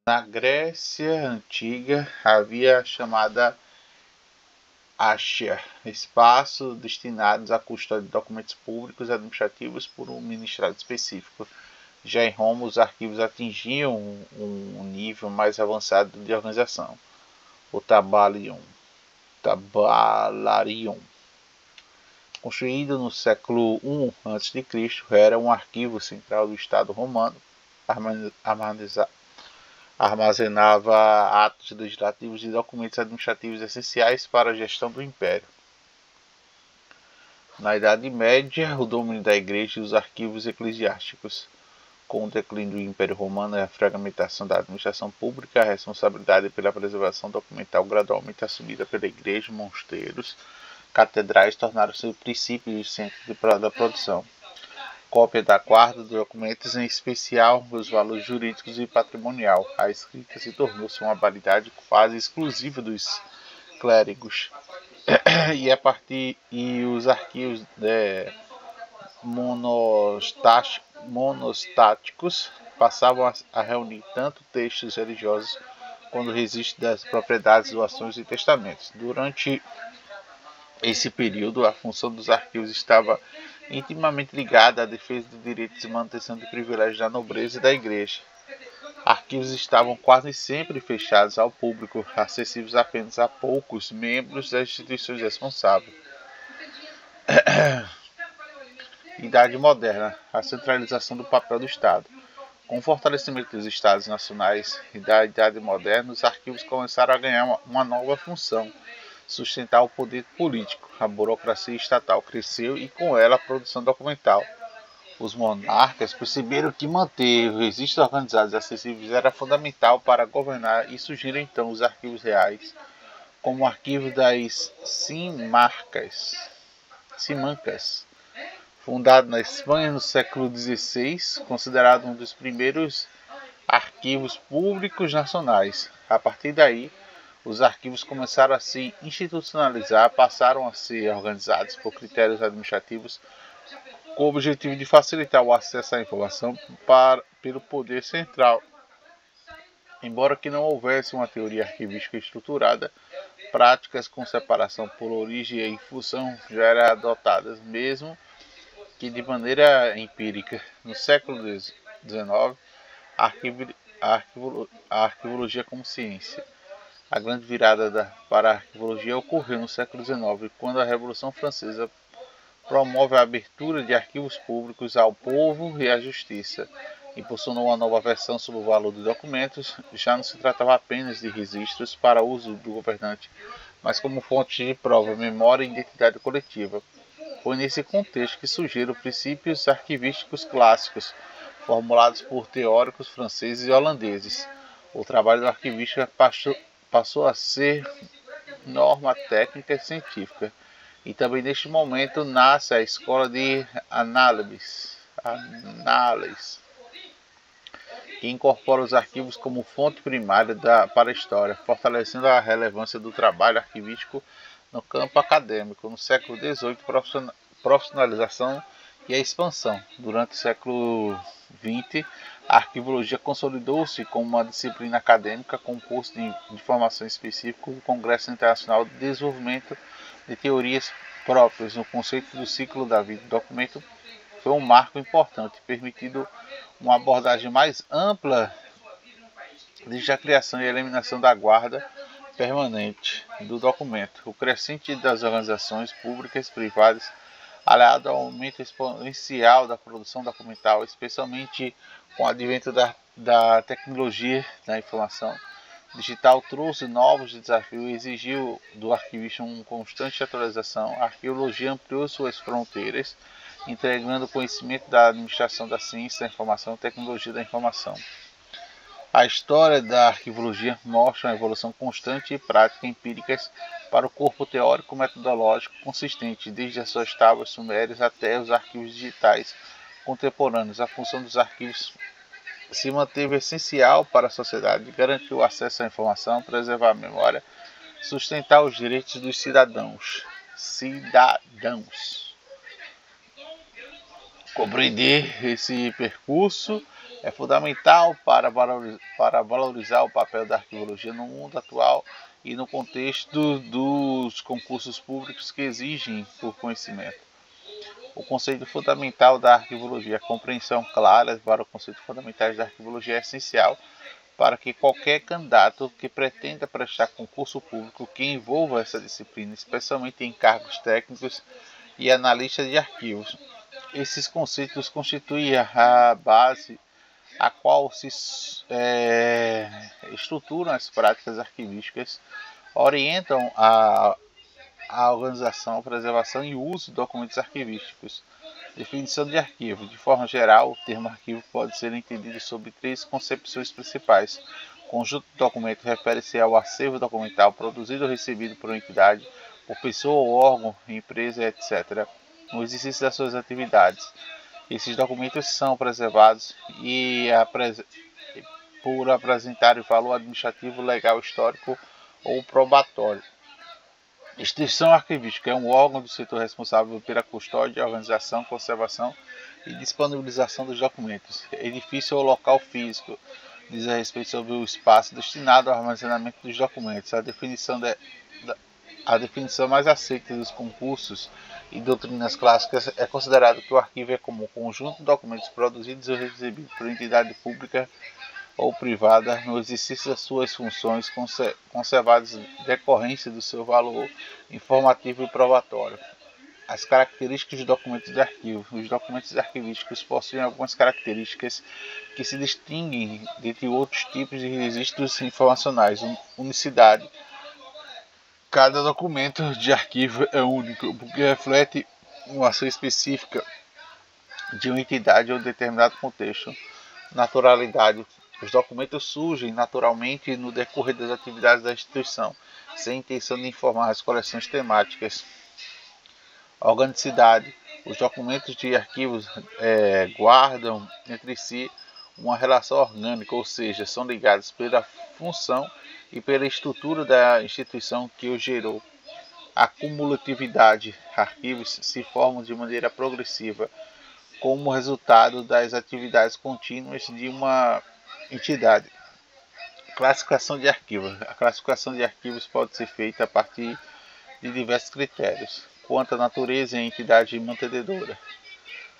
Na Grécia Antiga havia a chamada Ásia, espaço destinados à custódia de documentos públicos e administrativos por um ministério específico. Já em Roma, os arquivos atingiam um nível mais avançado de organização, o Tabalion, construído no século I a.C., era um arquivo central do Estado romano, armazenava atos legislativos e documentos administrativos essenciais para a gestão do Império. Na Idade Média, o domínio da Igreja e os arquivos eclesiásticos. Com o declínio do Império Romano e a fragmentação da administração pública, a responsabilidade pela preservação documental gradualmente assumida pela Igreja, mosteiros, catedrais tornaram-se o princípio e o centro da produção. Cópia da guarda dos documentos, em especial os valores jurídicos e patrimonial. A escrita se tornou-se uma habilidade quase exclusiva dos clérigos. E os arquivos monostáticos passavam a reunir tanto textos religiosos quanto registros das propriedades, doações e testamentos. Durante esse período, a função dos arquivos estava intimamente ligada à defesa de direitos e manutenção de privilégios da nobreza e da igreja. Arquivos estavam quase sempre fechados ao público, acessíveis apenas a poucos membros das instituições responsáveis. Idade Moderna, a centralização do papel do Estado. Com o fortalecimento dos Estados nacionais e da Idade Moderna, os arquivos começaram a ganhar uma nova função: sustentar o poder político. A burocracia estatal cresceu e com ela a produção documental. Os monarcas perceberam que manter registros organizados e acessíveis era fundamental para governar e surgiram então os arquivos reais, como o arquivo das Simancas, fundado na Espanha no século XVI, considerado um dos primeiros arquivos públicos nacionais. A partir daí, os arquivos começaram a se institucionalizar, passaram a ser organizados por critérios administrativos com o objetivo de facilitar o acesso à informação pelo poder central. Embora que não houvesse uma teoria arquivística estruturada, práticas com separação por origem e função já eram adotadas, mesmo que de maneira empírica. No século XIX, a arquivologia como ciência. A grande virada para a arquivologia ocorreu no século XIX, quando a Revolução Francesa promove a abertura de arquivos públicos ao povo e à justiça. Impulsionou uma nova versão sobre o valor dos documentos. Já não se tratava apenas de registros para uso do governante, mas como fonte de prova, memória e identidade coletiva. Foi nesse contexto que surgiram princípios arquivísticos clássicos, formulados por teóricos franceses e holandeses. O trabalho do arquivista passou a ser norma técnica e científica. E também neste momento nasce a escola de análise, que incorpora os arquivos como fonte primária para a história, fortalecendo a relevância do trabalho arquivístico no campo acadêmico. No século XVIII, profissionalização e a expansão. Durante o século XX, a arquivologia consolidou-se como uma disciplina acadêmica com curso de formação específico do Congresso Internacional de Desenvolvimento de Teorias Próprias. No conceito do ciclo da vida do documento foi um marco importante, permitindo uma abordagem mais ampla desde a criação e a eliminação da guarda permanente do documento. O crescente das organizações públicas e privadas, aliado ao aumento exponencial da produção documental, especialmente com o advento da tecnologia da informação digital, trouxe novos desafios e exigiu do arquivista uma constante atualização. A arqueologia ampliou suas fronteiras, integrando o conhecimento da administração da ciência da informação e tecnologia da informação. A história da arquivologia mostra uma evolução constante e prática empíricas para o corpo teórico-metodológico consistente, desde as suas tábuas sumérias até os arquivos digitais contemporâneos. A função dos arquivos se manteve essencial para a sociedade, garantir o acesso à informação, preservar a memória, sustentar os direitos dos cidadãos. Compreender esse percurso É fundamental para valorizar o papel da arquivologia no mundo atual e no contexto dos concursos públicos que exigem por conhecimento. O conceito fundamental da arquivologia, a compreensão clara para os conceitos fundamentais da arquivologia é essencial para que qualquer candidato que pretenda prestar concurso público que envolva essa disciplina, especialmente em cargos técnicos e analistas de arquivos. Esses conceitos constituem a base a qual se estruturam as práticas arquivísticas, orientam a organização, a preservação e o uso de documentos arquivísticos. Definição de arquivo. De forma geral, o termo arquivo pode ser entendido sob 3 concepções principais. Conjunto de documentos refere-se ao acervo documental produzido ou recebido por uma entidade, por pessoa ou órgão, empresa, etc., no exercício das suas atividades. Esses documentos são preservados por apresentar valor administrativo, legal, histórico ou probatório. Instituição arquivística é um órgão do setor responsável pela custódia, organização, conservação e disponibilização dos documentos. Edifício ou local físico diz a respeito sobre o espaço destinado ao armazenamento dos documentos. A definição mais aceita dos concursos e doutrinas clássicas é considerado que o arquivo é como um conjunto de documentos produzidos ou recebidos por entidade pública ou privada no exercício das suas funções, conservados decorrência do seu valor informativo e probatório. As características dos documentos de arquivo. Os documentos arquivísticos possuem algumas características que se distinguem dentre outros tipos de registros informacionais. Unicidade. Cada documento de arquivo é único, porque reflete uma ação específica de uma entidade ou determinado contexto. Naturalidade. Os documentos surgem naturalmente no decorrer das atividades da instituição, sem intenção de informar as coleções temáticas. Organicidade. Os documentos de arquivos guardam entre si uma relação orgânica, ou seja, são ligados pela função e pela estrutura da instituição que os gerou. A cumulatividade. Arquivos se formam de maneira progressiva, como resultado das atividades contínuas de uma entidade. Classificação de arquivos. A classificação de arquivos pode ser feita a partir de diversos critérios, quanto à natureza e à entidade mantenedora.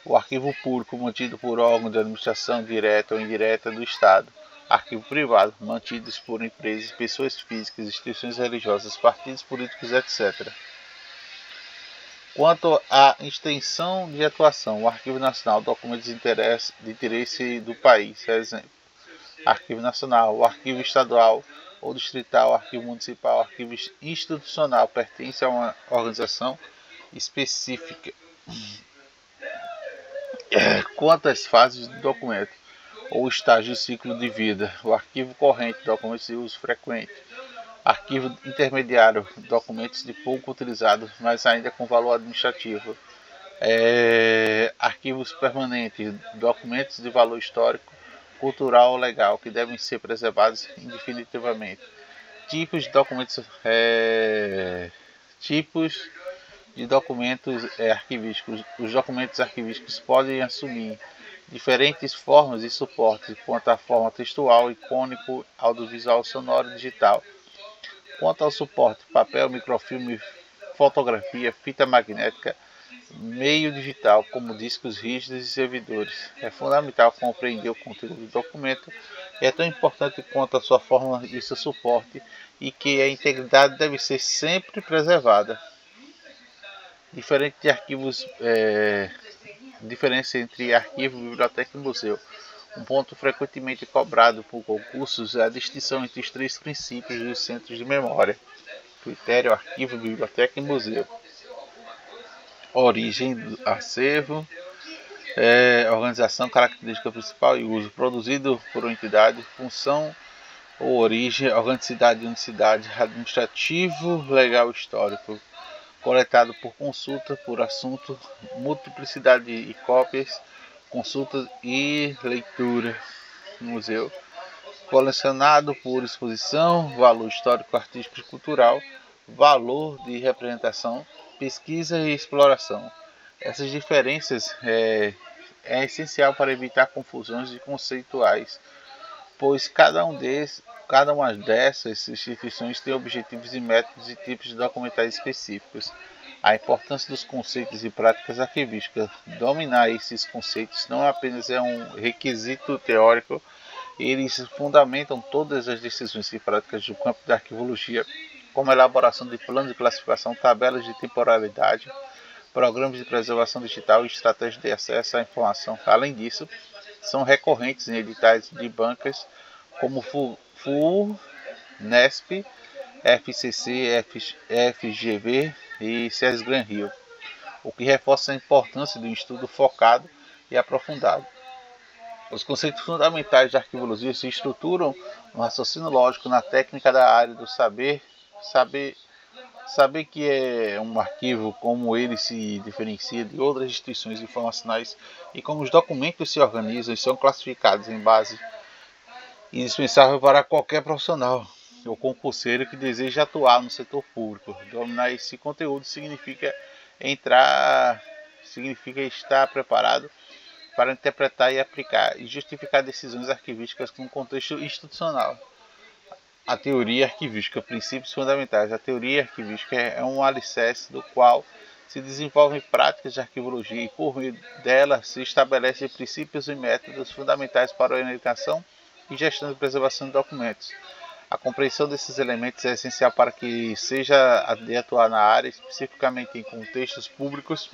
O arquivo público, mantido por órgão de administração direta ou indireta do Estado. Arquivo privado, mantidos por empresas, pessoas físicas, instituições religiosas, partidos políticos, etc. Quanto à extensão de atuação, o Arquivo Nacional, documentos de interesse do país, exemplo. Arquivo Nacional, o Arquivo Estadual ou Distrital, Arquivo Municipal, Arquivo Institucional, pertence a uma organização específica. Quanto às fases do documento, ou estágio do ciclo de vida, o arquivo corrente, documentos de uso frequente. Arquivo intermediário, documentos de pouco utilizados, mas ainda com valor administrativo. Arquivos permanentes, documentos de valor histórico, cultural ou legal, que devem ser preservados indefinitivamente. Tipos de documentos arquivísticos. Os documentos arquivísticos podem assumir diferentes formas e suportes, quanto à forma textual, icônico, audiovisual, sonoro e digital. Quanto ao suporte, papel, microfilme, fotografia, fita magnética, meio digital, como discos rígidos e servidores. É fundamental compreender o conteúdo do documento, que é tão importante quanto a sua forma e seu suporte, e que a integridade deve ser sempre preservada. Diferença entre arquivo, biblioteca e museu. Um ponto frequentemente cobrado por concursos é a distinção entre os 3 princípios dos centros de memória: critério, arquivo, biblioteca e museu. Origem do acervo, organização, característica principal e uso. Produzido por uma entidade, função ou origem, organicidade e unicidade, administrativo, legal, histórico. Coletado por consulta, por assunto, multiplicidade de cópias, consulta e leitura. Museu. Colecionado por exposição, valor histórico, artístico e cultural, valor de representação, pesquisa e exploração. Essas diferenças é essencial para evitar confusões conceituais, pois cada uma dessas instituições tem objetivos e métodos e tipos de documentais específicos. A importância dos conceitos e práticas arquivísticas. Dominar esses conceitos não apenas é um requisito teórico, eles fundamentam todas as decisões e práticas do campo da arquivologia, como a elaboração de planos de classificação, tabelas de temporalidade, programas de preservação digital e estratégias de acesso à informação. Além disso, são recorrentes em editais de bancas como FUU, NESP, FCC, FGV e CESGRAN Rio, o que reforça a importância de um estudo focado e aprofundado. Os conceitos fundamentais da arquivologia se estruturam no raciocínio lógico, na técnica da área do saber que é um arquivo, como ele se diferencia de outras instituições informacionais e como os documentos se organizam e são classificados em base indispensável para qualquer profissional ou concurseiro que deseja atuar no setor público. Dominar esse conteúdo significa estar preparado para interpretar e aplicar e justificar decisões arquivísticas no contexto institucional. A teoria arquivística, princípios fundamentais. A teoria arquivística é um alicerce do qual se desenvolvem práticas de arquivologia e por meio dela se estabelecem princípios e métodos fundamentais para a orientação e gestão de preservação de documentos. A compreensão desses elementos é essencial para que seja de atuar na área, especificamente em contextos públicos,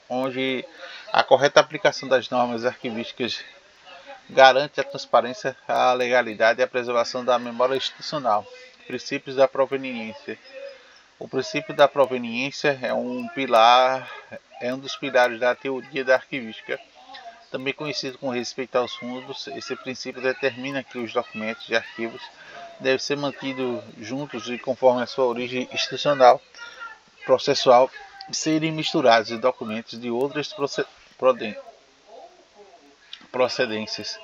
onde a correta aplicação das normas arquivísticas garante a transparência, a legalidade e a preservação da memória institucional. Princípios da proveniência. O princípio da proveniência é um dos pilares da teoria da arquivística. Também conhecido com respeito aos fundos, esse princípio determina que os documentos de arquivos devem ser mantidos juntos e conforme a sua origem institucional, processual, serem misturados em documentos de outras procedências.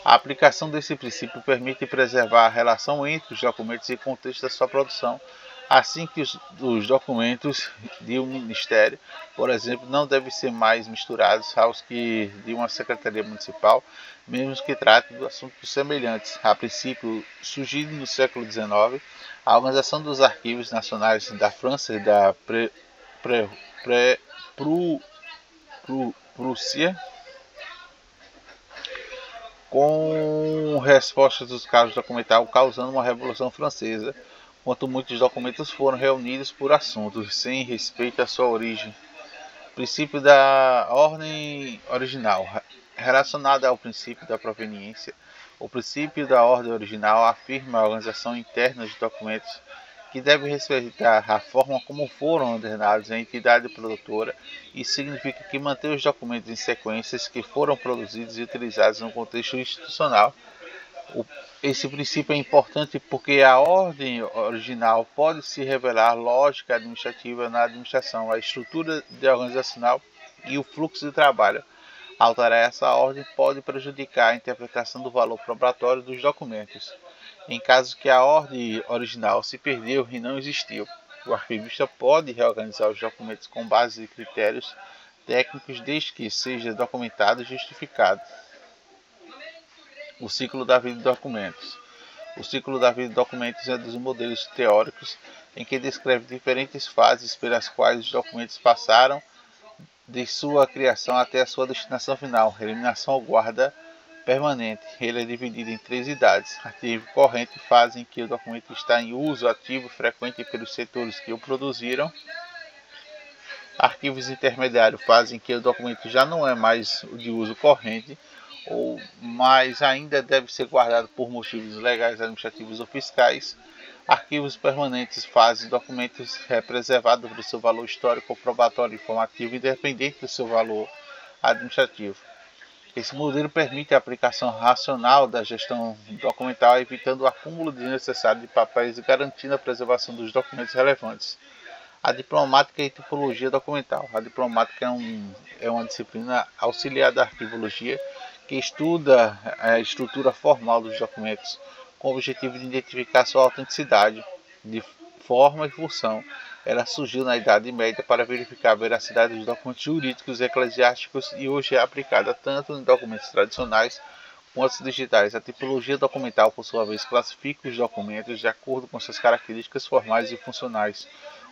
A aplicação desse princípio permite preservar a relação entre os documentos e o contexto da sua produção, assim que os documentos de um ministério, por exemplo, não devem ser mais misturados aos que de uma secretaria municipal, mesmo que tratem de assuntos semelhantes. A princípio, surgido no século XIX, a Organização dos Arquivos Nacionais da França e da Prússia, com respostas dos casos documentais causando uma Revolução Francesa, quanto muitos documentos foram reunidos por assuntos sem respeito à sua origem. Princípio da ordem original. Relacionado ao princípio da proveniência, o princípio da ordem original afirma a organização interna de documentos que deve respeitar a forma como foram ordenados a entidade produtora. Isso significa que manter os documentos em sequências que foram produzidos e utilizados no contexto institucional. Esse princípio é importante porque a ordem original pode se revelar lógica administrativa na administração, a estrutura organizacional e o fluxo de trabalho. Alterar essa ordem pode prejudicar a interpretação do valor probatório dos documentos. Em caso que a ordem original se perdeu e não existiu, o arquivista pode reorganizar os documentos com base em critérios técnicos desde que seja documentado e justificado. O ciclo da vida de documentos. O ciclo da vida de documentos é um dos modelos teóricos em que descreve diferentes fases pelas quais os documentos passaram de sua criação até a sua destinação final, eliminação ou guarda permanente. Ele é dividido em 3 idades: ativo, corrente, fase em que o documento está em uso ativo frequente pelos setores que o produziram. Arquivos intermediários, fase em que o documento já não é mais de uso corrente, mas ainda deve ser guardado por motivos legais, administrativos ou fiscais. Arquivos permanentes, fase documentos preservado do seu valor histórico, probatório e informativo, independente do seu valor administrativo. Esse modelo permite a aplicação racional da gestão documental, evitando o acúmulo desnecessário de papéis e garantindo a preservação dos documentos relevantes. A diplomática e tipologia documental. A diplomática é uma disciplina auxiliar da arquivologia que estuda a estrutura formal dos documentos com o objetivo de identificar sua autenticidade de forma e função. Ela surgiu na Idade Média para verificar a veracidade dos documentos jurídicos e eclesiásticos e hoje é aplicada tanto em documentos tradicionais quanto digitais. A tipologia documental, por sua vez, classifica os documentos de acordo com suas características formais e funcionais.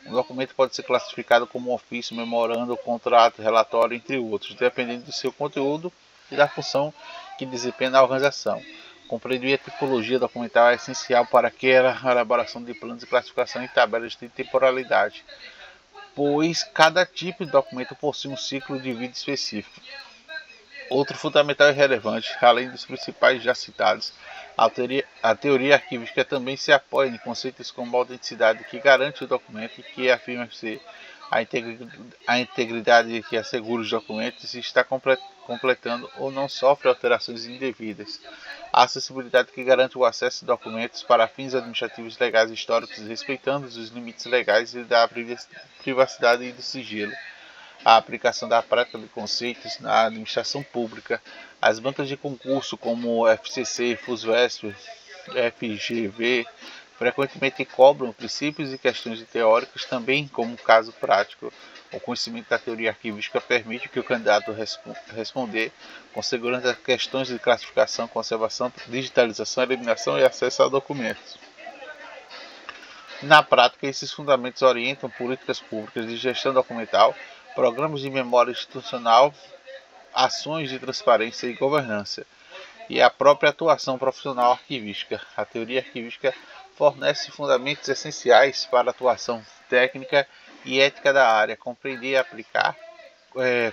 Um documento pode ser classificado como ofício, memorando, contrato, relatório, entre outros, dependendo do seu conteúdo e da função que desempenha na organização. Compreender a tipologia documental é essencial para aquela elaboração de planos de classificação e tabelas de temporalidade, pois cada tipo de documento possui um ciclo de vida específico. Outro fundamental e relevante, além dos principais já citados, a teoria arquivística também se apoia em conceitos como a autenticidade, que garante o documento e que afirma ser a integridade que assegura os documentos e está completando ou não sofre alterações indevidas. A acessibilidade, que garante o acesso a documentos para fins administrativos, legais e históricos, respeitando os limites legais e da privacidade e do sigilo. A aplicação da prática de conceitos na administração pública. As bancas de concurso como FCC, FUSVESP, FGV frequentemente cobram princípios e questões teóricas também como caso prático. O conhecimento da teoria arquivística permite que o candidato responder com segurança questões de classificação, conservação, digitalização, eliminação e acesso a documentos. Na prática, esses fundamentos orientam políticas públicas de gestão documental, programas de memória institucional, ações de transparência e governança, e a própria atuação profissional arquivística. A teoria arquivística fornece fundamentos essenciais para a atuação técnica e ética da área, compreender e aplicar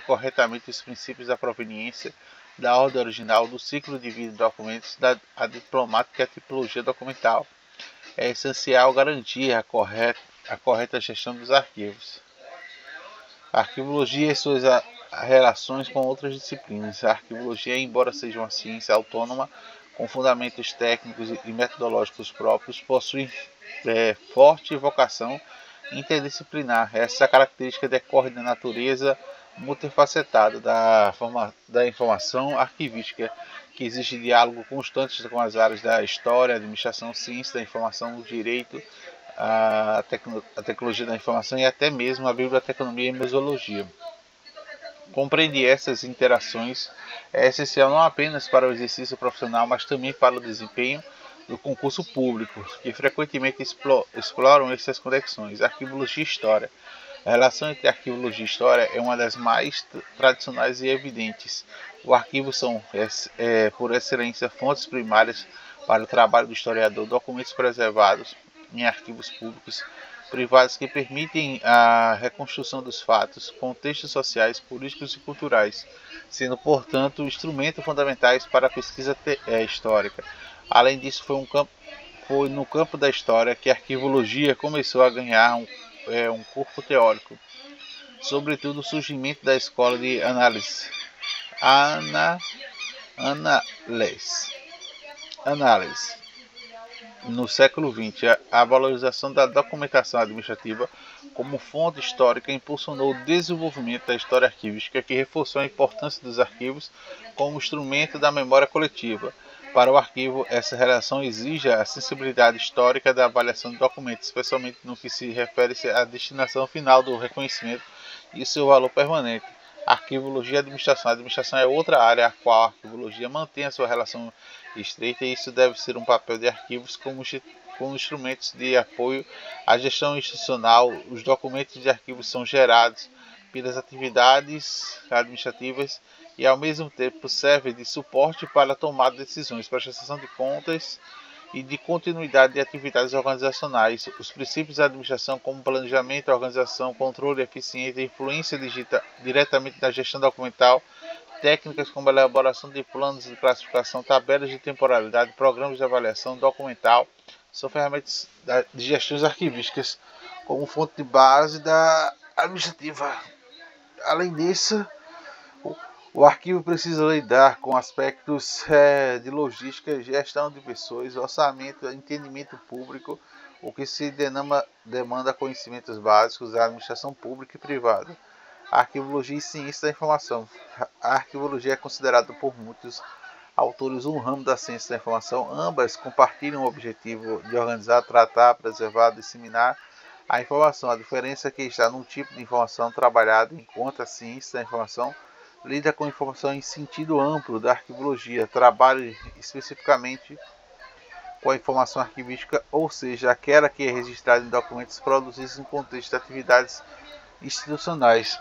corretamente os princípios da proveniência, da ordem original, do ciclo de vida de documentos, da diplomática e a tipologia documental. É essencial garantir a correta gestão dos arquivos. A arquivologia e suas relações com outras disciplinas. A arquivologia, embora seja uma ciência autônoma, com fundamentos técnicos e metodológicos próprios, possui forte vocação interdisciplinar. Essa característica decorre da natureza multifacetada da informação arquivística, que exige diálogo constante com as áreas da história, administração, ciência da informação, direito, a tecnologia da informação e até mesmo a biblioteconomia e museologia. Compreender essas interações é essencial não apenas para o exercício profissional, mas também para o desempenho do concurso público, que frequentemente exploram essas conexões. Arquivologia e história. A relação entre arquivologia e história é uma das mais tradicionais e evidentes. O arquivo são, por excelência, fontes primárias para o trabalho do historiador, documentos preservados em arquivos públicos, privados que permitem a reconstrução dos fatos, contextos sociais, políticos e culturais, sendo, portanto, instrumentos fundamentais para a pesquisa histórica. Além disso, foi no campo da história que a arquivologia começou a ganhar um corpo teórico, sobretudo o surgimento da escola de análise no século XX. A valorização da documentação administrativa como fonte histórica impulsionou o desenvolvimento da história arquivística, que reforçou a importância dos arquivos como instrumento da memória coletiva. Para o arquivo, essa relação exige a sensibilidade histórica da avaliação de documentos, especialmente no que se refere à destinação final do reconhecimento e seu valor permanente. Arquivologia e administração. A administração é outra área a qual a arquivologia mantém a sua relação estreita, e isso deve ser um papel de arquivos como instrumentos de apoio à gestão institucional. Os documentos de arquivos são gerados pelas atividades administrativas e, ao mesmo tempo, servem de suporte para a tomada de decisões, prestação de contas e de continuidade de atividades organizacionais. Os princípios da administração, como planejamento, organização, controle eficiente e influência diretamente na gestão documental, técnicas como a elaboração de planos de classificação, tabelas de temporalidade, programas de avaliação documental, são ferramentas de gestões arquivísticas como fonte de base da administrativa. Além disso, o arquivo precisa lidar com aspectos de logística, gestão de pessoas, orçamento, entendimento público, o que se demanda conhecimentos básicos da administração pública e privada. Arquivologia e ciência da informação. A arquivologia é considerada por muitos autores um ramo da ciência da informação. Ambas compartilham o objetivo de organizar, tratar, preservar, disseminar A informação, a diferença que está num tipo de informação trabalhada enquanto a ciência da informação lida com informação em sentido amplo da arquivologia, trabalha especificamente com a informação arquivística, ou seja, aquela que é registrada em documentos produzidos em contexto de atividades institucionais.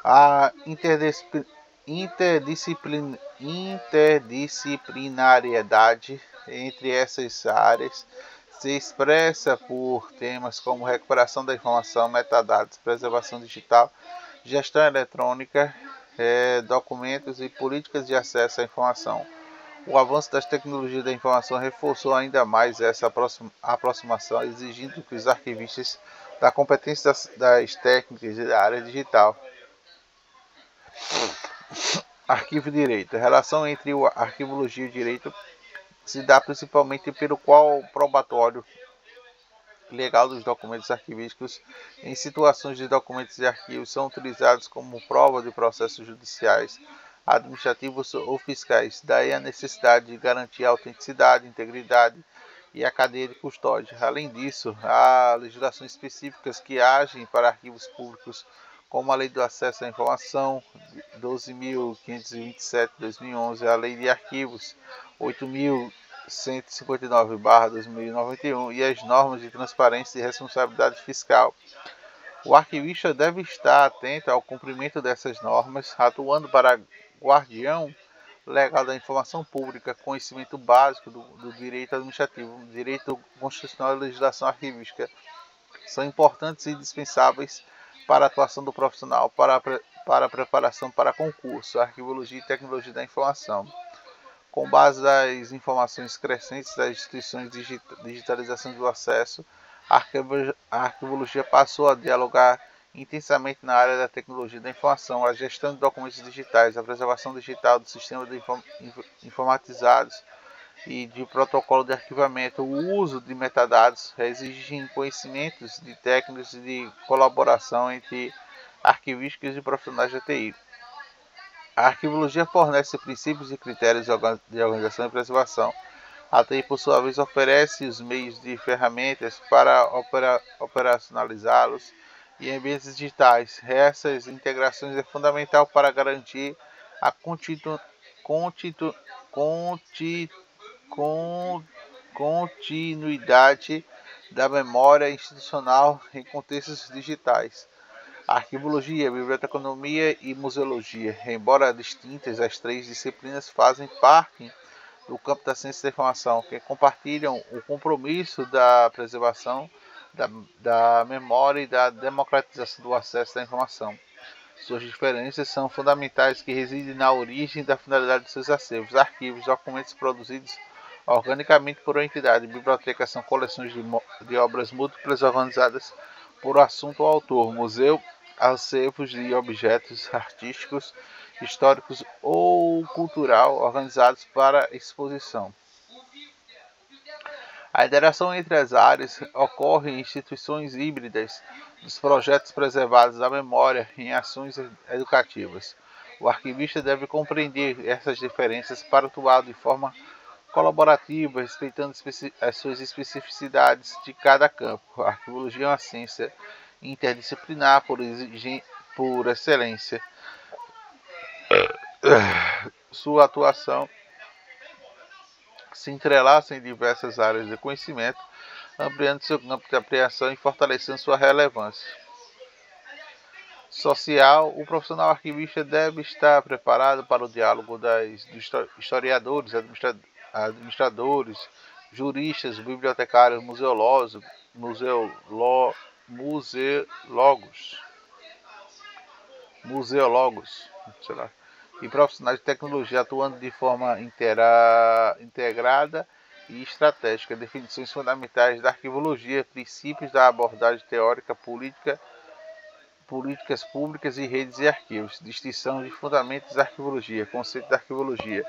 A interdisciplinariedade entre essas áreas se expressa por temas como recuperação da informação, metadados, preservação digital, gestão eletrônica, documentos e políticas de acesso à informação. O avanço das tecnologias da informação reforçou ainda mais essa aproximação, exigindo que os arquivistas da competência das técnicas da área digital. Arquivo e direito. A relação entre a arquivologia e o direito se dá principalmente pelo qual probatório legal dos documentos arquivísticos em situações de documentos e arquivos são utilizados como prova de processos judiciais, administrativos ou fiscais. Daí a necessidade de garantir a autenticidade, integridade e a cadeia de custódia. Além disso, há legislações específicas que agem para arquivos públicos, como a Lei do Acesso à Informação 12.527/2011, a Lei de Arquivos 8.159/2091 e as normas de transparência e responsabilidade fiscal. O arquivista deve estar atento ao cumprimento dessas normas, atuando para guardião legal da informação pública, conhecimento básico do direito administrativo, direito constitucional e legislação arquivística. São importantes e indispensáveis para a atuação do profissional, para a preparação para concurso, arquivologia e tecnologia da informação. Com base nas informações crescentes das instituições de digitalização do acesso, a arquivologia passou a dialogar intensamente na área da tecnologia da informação, a gestão de documentos digitais, a preservação digital do sistema de informatizados e de protocolo de arquivamento. O uso de metadados exige conhecimentos de técnicas e de colaboração entre arquivísticos e profissionais de TI. A arquivologia fornece princípios e critérios de organização e preservação. A TI, por sua vez, oferece os meios e ferramentas para operacionalizá-los em ambientes digitais. Essas integrações é fundamental para garantir a continuidade da memória institucional em contextos digitais. Arquivologia, biblioteconomia e museologia, embora distintas, as três disciplinas fazem parte do campo da ciência da informação, que compartilham o compromisso da preservação da memória e da democratização do acesso à informação. Suas diferenças são fundamentais, que residem na origem e da finalidade de seus acervos. Arquivos, documentos produzidos organicamente por uma entidade. Bibliotecas são coleções de obras múltiplas organizadas por assunto ou autor. Museu, acervos de objetos artísticos, históricos ou cultural organizados para exposição. A interação entre as áreas ocorre em instituições híbridas dos projetos preservados da memória em ações educativas. O arquivista deve compreender essas diferenças para atuar de forma colaborativa, respeitando as suas especificidades de cada campo. A arquivologia é uma ciência interdisciplinar por excelência. Sua atuação se entrelaça em diversas áreas de conhecimento, ampliando seu campo de aplicação e fortalecendo sua relevância social. O profissional arquivista deve estar preparado para o diálogo dos historiadores, administradores, juristas, bibliotecários, museólogos, e profissionais de tecnologia, atuando de forma integrada e estratégica. Definições fundamentais da arquivologia, princípios da abordagem teórica, políticas públicas e redes e arquivos. Distinção de fundamentos da arquivologia. Conceito da arquivologia.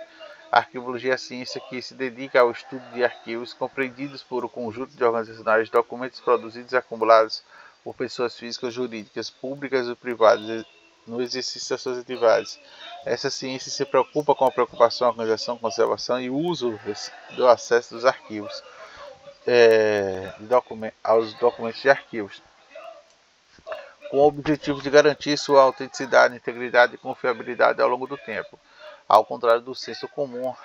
A arquivologia é a ciência que se dedica ao estudo de arquivos compreendidos por um conjunto de organizacionais, documentos produzidos e acumulados por pessoas físicas, jurídicas, públicas e privadas, no exercício das suas atividades. Essa ciência se preocupa com a preocupação, organização, conservação e uso do acesso dos arquivos aos documentos de arquivos, com o objetivo de garantir sua autenticidade, integridade e confiabilidade ao longo do tempo, ao contrário do senso comum,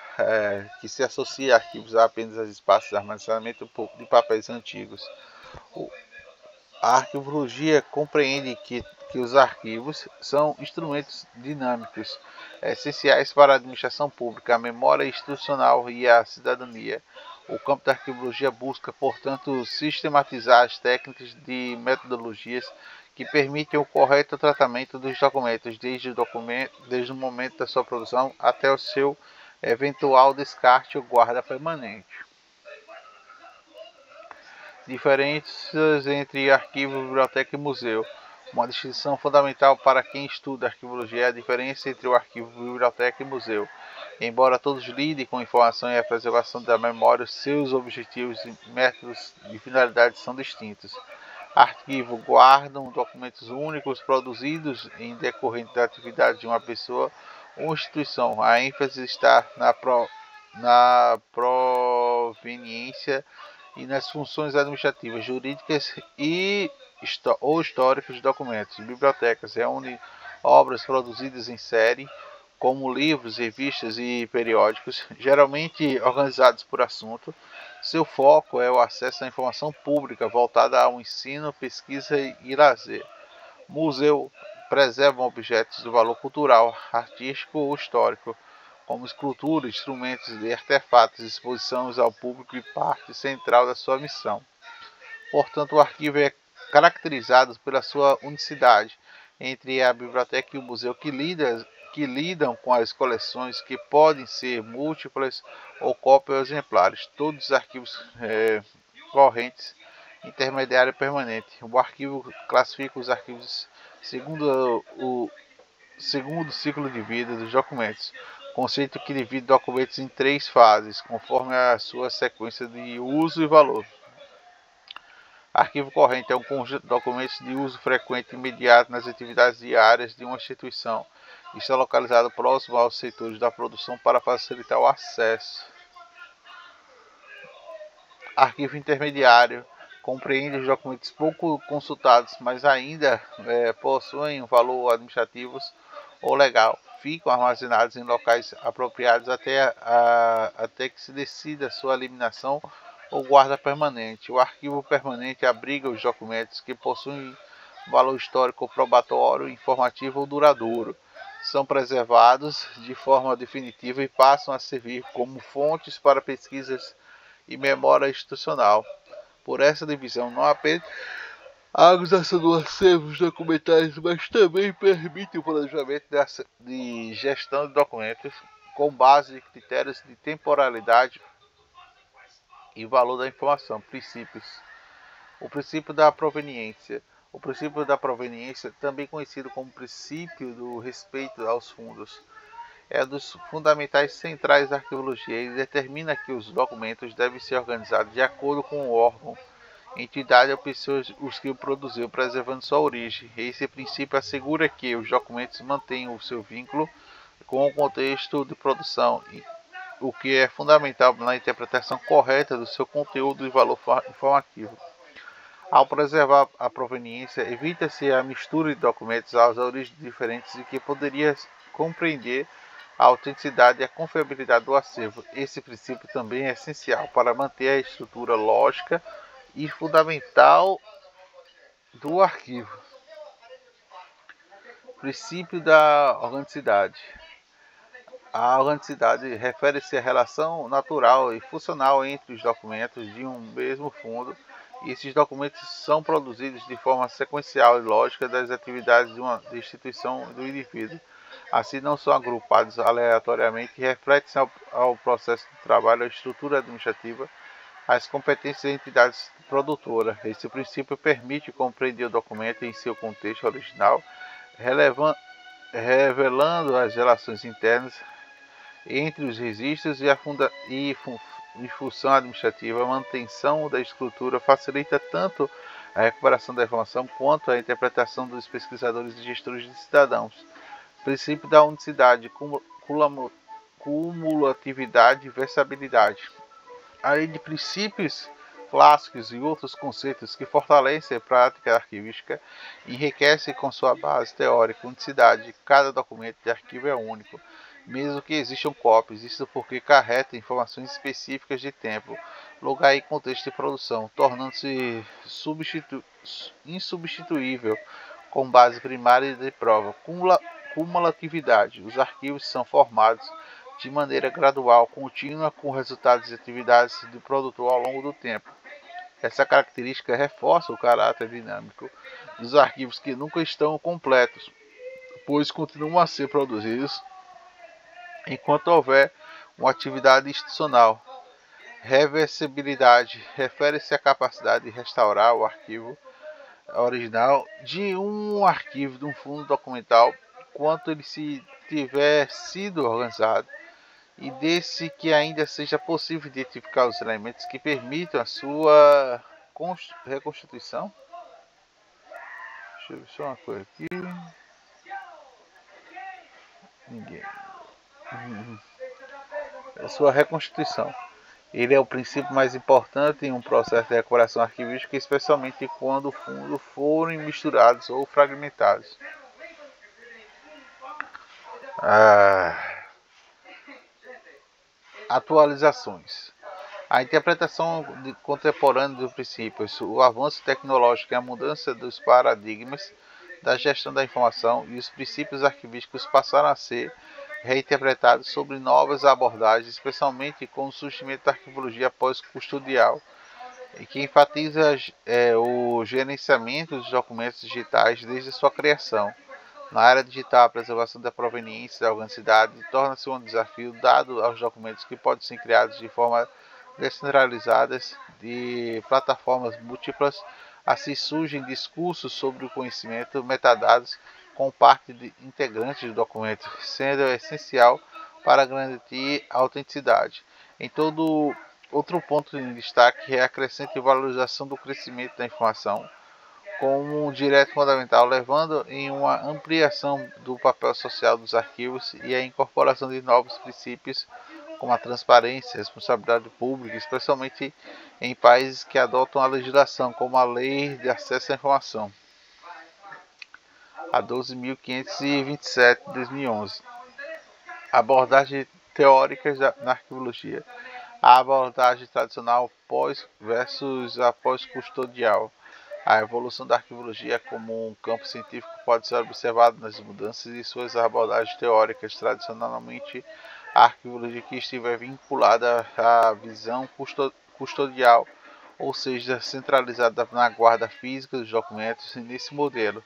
que se associa a arquivos apenas a espaços de armazenamento de papéis antigos. A arquivologia compreende que os arquivos são instrumentos dinâmicos, essenciais para a administração pública, a memória institucional e a cidadania. O campo da arquivologia busca, portanto, sistematizar as técnicas de metodologias que permitem o correto tratamento dos documentos, desde o momento da sua produção até o seu eventual descarte ou guarda permanente. Diferenças entre arquivo, biblioteca e museu. Uma distinção fundamental para quem estuda arquivologia é a diferença entre o arquivo, biblioteca e museu. Embora todos lidem com informação e a preservação da memória, seus objetivos, métodos e finalidades são distintos. Arquivo guardam documentos únicos produzidos em decorrente da atividade de uma pessoa ou instituição. A ênfase está na proveniência e nas funções administrativas, jurídicas ou históricas de documentos. Bibliotecas reúnem obras produzidas em série, como livros, revistas e periódicos, geralmente organizados por assunto. Seu foco é o acesso à informação pública voltada ao ensino, pesquisa e lazer. Museu preservam objetos de valor cultural, artístico ou histórico, como esculturas, instrumentos e artefatos, exposições ao público e parte central da sua missão. Portanto, o arquivo é caracterizado pela sua unicidade entre a biblioteca e o museu, que lidam com as coleções, que podem ser múltiplas ou cópias exemplares. Todos os arquivos correntes, intermediário e permanente. O arquivo classifica os arquivos segundo o ciclo de vida dos documentos, conceito que divide documentos em 3 fases, conforme a sua sequência de uso e valor. Arquivo corrente é um conjunto de documentos de uso frequente e imediato nas atividades diárias de uma instituição. Está localizado próximo aos setores da produção para facilitar o acesso. Arquivo intermediário compreende os documentos pouco consultados, mas ainda possuem valor administrativo ou legal. Ficam armazenados em locais apropriados até que se decida sua eliminação ou guarda permanente. O arquivo permanente abriga os documentos que possuem valor histórico, probatório, informativo ou duradouro. São preservados de forma definitiva e passam a servir como fontes para pesquisas e memória institucional. Por essa divisão, não apenas a organização dos acervos documentais, mas também permite o planejamento de gestão de documentos com base em critérios de temporalidade e valor da informação. Princípios. O princípio da proveniência. O princípio da proveniência, também conhecido como princípio do respeito aos fundos, é um dos fundamentais centrais da arquivologia. Ele determina que os documentos devem ser organizados de acordo com o órgão, entidade ou pessoas os que o produziu, preservando sua origem. Esse princípio assegura que os documentos mantenham o seu vínculo com o contexto de produção, o que é fundamental na interpretação correta do seu conteúdo e valor informativo. Ao preservar a proveniência, evita-se a mistura de documentos às origens diferentes e que poderia compreender a autenticidade e a confiabilidade do acervo. Esse princípio também é essencial para manter a estrutura lógica e fundamental do arquivo. Princípio da organicidade. A organicidade refere-se à relação natural e funcional entre os documentos de um mesmo fundo. E esses documentos são produzidos de forma sequencial e lógica das atividades de uma instituição e do indivíduo. Assim, não são agrupados aleatoriamente e refletem ao processo de trabalho, à estrutura administrativa, às competências da entidade produtora. Esse princípio permite compreender o documento em seu contexto original, revelando as relações internas entre os registros e função administrativa. A manutenção da estrutura facilita tanto a recuperação da informação quanto à interpretação dos pesquisadores e gestores de cidadãos. Princípio da unicidade, cumulatividade e versabilidade. Além de princípios clássicos e outros conceitos que fortalecem a prática arquivística, enriquecem com sua base teórica unicidade. Cada documento de arquivo é único, mesmo que existam cópias, isso porque carrega informações específicas de tempo, lugar e contexto de produção, tornando-se insubstituível com base primária de prova. Cumulatividade. Os arquivos são formados de maneira gradual, contínua, com resultados e atividades do produtor ao longo do tempo. Essa característica reforça o caráter dinâmico dos arquivos que nunca estão completos, pois continuam a ser produzidos enquanto houver uma atividade institucional. Reversibilidade refere-se à capacidade de restaurar o arquivo original de um arquivo de um fundo documental quanto ele se tiver sido organizado e desse que ainda seja possível identificar os elementos que permitam a sua reconstituição. Deixa eu ver só uma coisa aqui. Ninguém. A sua reconstituição. Ele é o princípio mais importante em um processo de recuperação arquivística, especialmente quando fundos forem misturados ou fragmentados. Atualizações. A interpretação contemporânea dos princípios, o avanço tecnológico e a mudança dos paradigmas da gestão da informação e os princípios arquivísticos passaram a ser reinterpretados sobre novas abordagens, especialmente com o surgimento da arquivologia pós-custodial, que enfatiza o gerenciamento dos documentos digitais desde sua criação. Na era digital, a preservação da proveniência e da organicidade torna-se um desafio dado aos documentos que podem ser criados de forma descentralizadas de plataformas múltiplas. Assim surgem discursos sobre o conhecimento, metadados com parte integrante do documento, sendo essencial para garantir a autenticidade. Em todo outro ponto de destaque é a crescente valorização do crescimento da informação como um direito fundamental, levando em uma ampliação do papel social dos arquivos e a incorporação de novos princípios como a transparência e a responsabilidade pública, especialmente em países que adotam a legislação, como a Lei de Acesso à Informação, a 12.527 de 2011. Abordagens teóricas na arquivologia. A abordagem tradicional pós versus a pós-custodial. A evolução da arquivologia como um campo científico pode ser observada nas mudanças de suas abordagens teóricas. Tradicionalmente, a arquivologia que estiver vinculada à visão custodial, ou seja, centralizada na guarda física dos documentos. E nesse modelo,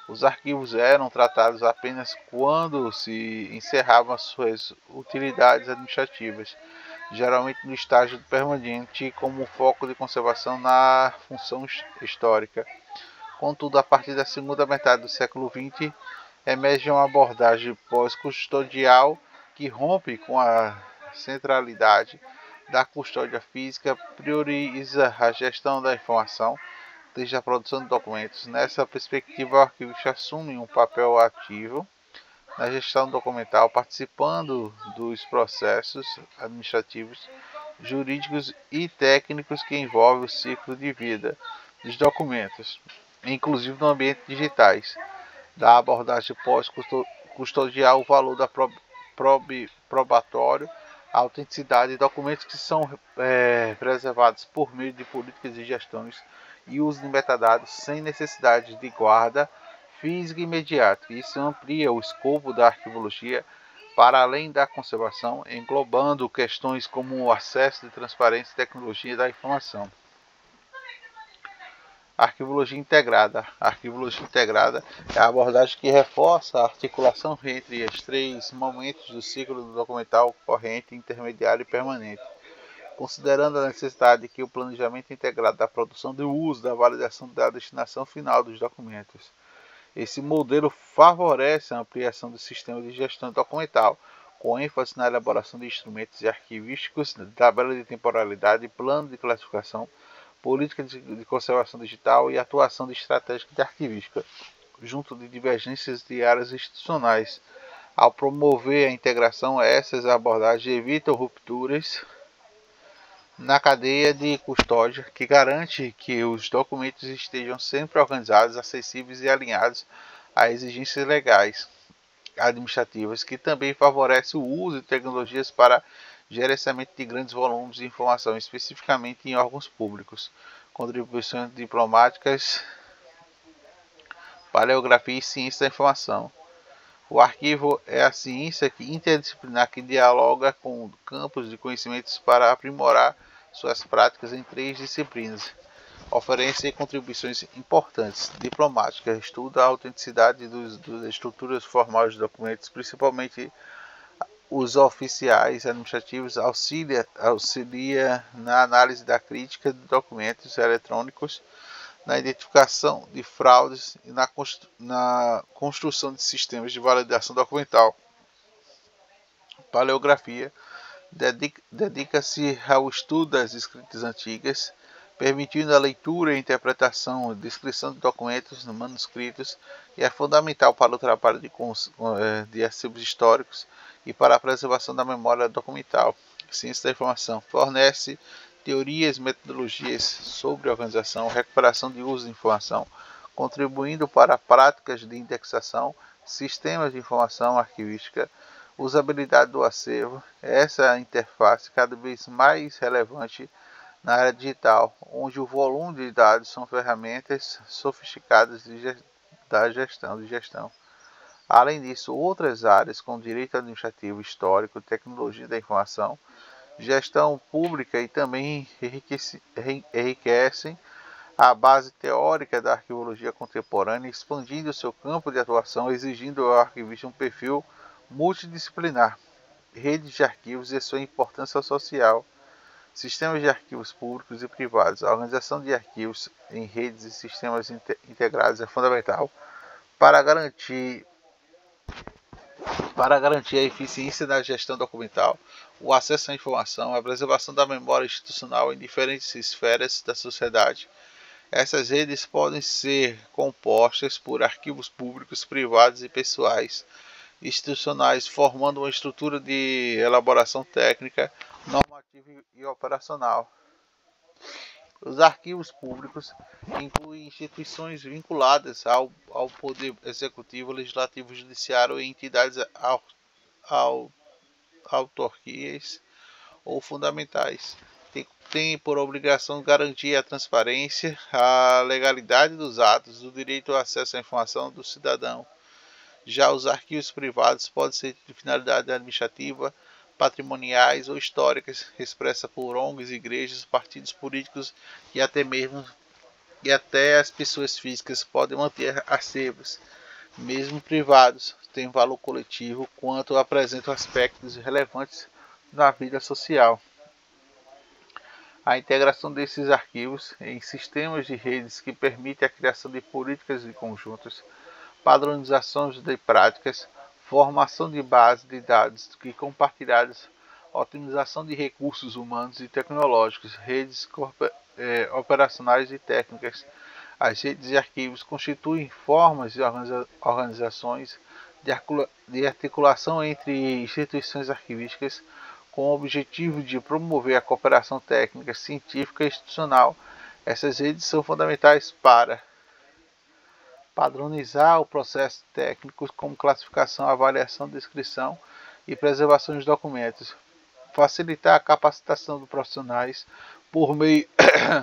os arquivos eram tratados apenas quando se encerravam suas utilidades administrativas, geralmente no estágio permanente, como foco de conservação na função histórica. Contudo, a partir da segunda metade do século XX, emerge uma abordagem pós-custodial que rompe com a centralidade da custódia física, prioriza a gestão da informação, desde a produção de documentos. Nessa perspectiva, o arquivista assume um papel ativo na gestão documental, participando dos processos administrativos, jurídicos e técnicos que envolvem o ciclo de vida dos documentos, inclusive no ambiente digitais. Da abordagem pós-custodial, o valor da probatório, a autenticidade de documentos que são preservados por meio de políticas de gestões e uso de metadados sem necessidade de guarda física imediata. Isso amplia o escopo da arquivologia para além da conservação, englobando questões como o acesso de transparência e tecnologia da informação. Arquivologia integrada. A arquivologia integrada é a abordagem que reforça a articulação entre os três momentos do ciclo do documental: corrente, intermediário e permanente, considerando a necessidade de que o planejamento integrado da produção, do uso, da validação da destinação final dos documentos. Esse modelo favorece a ampliação do sistema de gestão documental, com ênfase na elaboração de instrumentos arquivísticos, tabela de temporalidade, plano de classificação, política de conservação digital e atuação de estratégica de arquivística, junto de divergências de áreas institucionais. Ao promover a integração, essas abordagens evitam rupturas na cadeia de custódia, que garante que os documentos estejam sempre organizados, acessíveis e alinhados a exigências legais administrativas, que também favorece o uso de tecnologias para gerenciamento de grandes volumes de informação, especificamente em órgãos públicos. Contribuições diplomáticas, paleografia e ciência da informação. O arquivo é a ciência interdisciplinar que dialoga com campos de conhecimentos para aprimorar suas práticas em 3 disciplinas. Oferece contribuições importantes: diplomática, estuda a autenticidade das estruturas formais de documentos, principalmente os oficiais administrativos, auxilia na análise da crítica de documentos eletrônicos, na identificação de fraudes e na construção de sistemas de validação documental. Paleografia dedica-se ao estudo das escritas antigas, permitindo a leitura, interpretação e descrição de documentos manuscritos, e é fundamental para o trabalho de arquivos históricos e para a preservação da memória documental. Ciência da informação fornece teorias e metodologias sobre organização e recuperação de uso de informação, contribuindo para práticas de indexação, sistemas de informação arquivística, usabilidade do acervo. Essa interface cada vez mais relevante na área digital, onde o volume de dados são ferramentas sofisticadas da gestão. Além disso, outras áreas como direito administrativo, histórico, tecnologia da informação, gestão pública e também enriquecem a base teórica da arquivologia contemporânea, expandindo seu campo de atuação, exigindo ao arquivista um perfil multidisciplinar, redes de arquivos e sua importância social, sistemas de arquivos públicos e privados. A organização de arquivos em redes e sistemas integrados é fundamental para garantir a eficiência da gestão documental, o acesso à informação, a preservação da memória institucional em diferentes esferas da sociedade. Essas redes podem ser compostas por arquivos públicos, privados e pessoais, institucionais, formando uma estrutura de elaboração técnica, normativa e operacional. Os arquivos públicos incluem instituições vinculadas ao Poder Executivo, Legislativo, Judiciário e entidades autarquias ou fundamentais. Tem por obrigação garantir a transparência, a legalidade dos atos, o direito ao acesso à informação do cidadão. Já os arquivos privados podem ser de finalidade administrativa, patrimoniais ou históricas, expressa por ONGs, igrejas, partidos políticos e até as pessoas físicas podem manter acervos, mesmo privados, têm valor coletivo quanto apresentam aspectos relevantes na vida social. A integração desses arquivos em sistemas de redes que permite a criação de políticas de conjuntos, padronizações de práticas, formação de bases de dados que compartilhadas, otimização de recursos humanos e tecnológicos, redes operacionais e técnicas. As redes de arquivos constituem formas de organizações de articulação entre instituições arquivísticas com o objetivo de promover a cooperação técnica, científica e institucional. Essas redes são fundamentais para padronizar o processo técnico como classificação, avaliação, descrição e preservação dos documentos, facilitar a capacitação dos profissionais por meio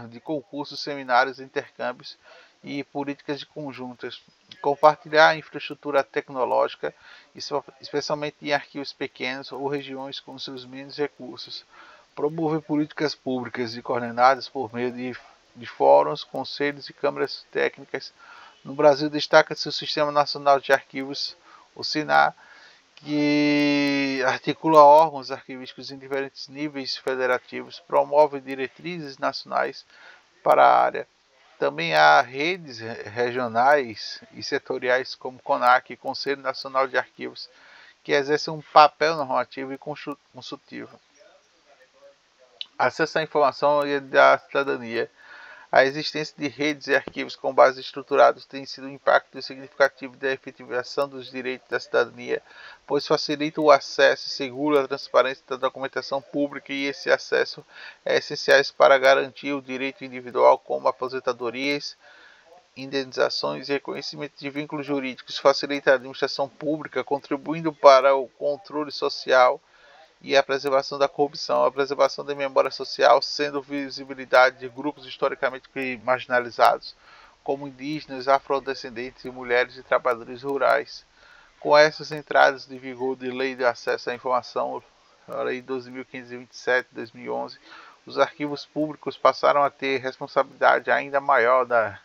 de concursos, seminários, intercâmbios e políticas de conjuntas, compartilhar a infraestrutura tecnológica, especialmente em arquivos pequenos ou regiões com seus menos recursos, promover políticas públicas e coordenadas por meio de fóruns, conselhos e câmaras técnicas. No Brasil, destaca-se o Sistema Nacional de Arquivos, o SINAR, que articula órgãos arquivísticos em diferentes níveis federativos, promove diretrizes nacionais para a área. Também há redes regionais e setoriais como CONAC, Conselho Nacional de Arquivos, que exercem um papel normativo e consultivo. Acesso à informação e da cidadania. A existência de redes e arquivos com bases estruturadas tem sido um impacto significativo da efetivação dos direitos da cidadania, pois facilita o acesso e segura a transparência da documentação pública, e esse acesso é essencial para garantir o direito individual, como aposentadorias, indenizações e reconhecimento de vínculos jurídicos, facilita a administração pública, contribuindo para o controle social e a preservação da corrupção, a preservação da memória social, sendo visibilidade de grupos historicamente marginalizados, como indígenas, afrodescendentes e mulheres e trabalhadores rurais. Com essas entradas de vigor de Lei de Acesso à Informação, a Lei 2527/2011, os arquivos públicos passaram a ter responsabilidade ainda maior da